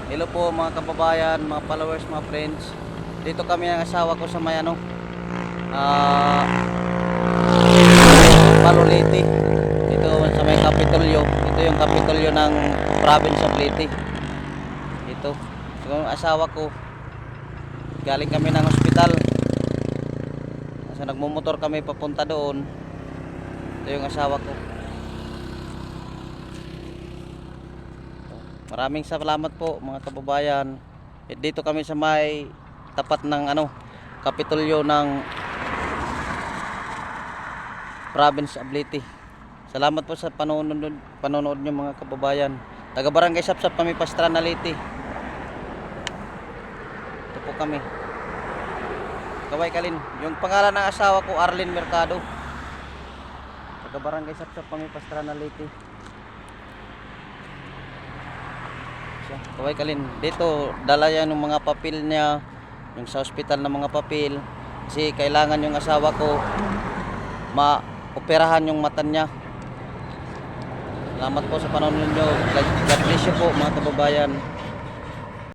Hello po mga kababayan, mga followers, mga friends. Dito kami ang asawa ko sa may ah Palolete. Dito sa may Kapitolyo. Ito yung Kapitolyo ng province of Leyte. Ito. So, yung asawa ko, galing kami ng ospital. So, nagmumotor kami papunta doon. Ito yung asawa ko. Maraming salamat po mga kababayan. Dito kami sa may tapat ng Kapitolyo ng province of Leyte. Salamat po sa panonood nyo mga kababayan. Taga Barangay Sapsap kami, Pastrana, Leyte. Ito po kami. Kaway Kalin. Yung pangalan ng asawa ko, Arlene Mercado. Taga Barangay Sapsap kami, Pastrana, Leyte. Kaway Kalin. Dito, dala yan yung mga papel niya. Yung sa ospital na mga papel. Kasi kailangan yung asawa ko maoperahan yung mata niya. Salamat po sa panonood nyo. God bless you po mga kababayan.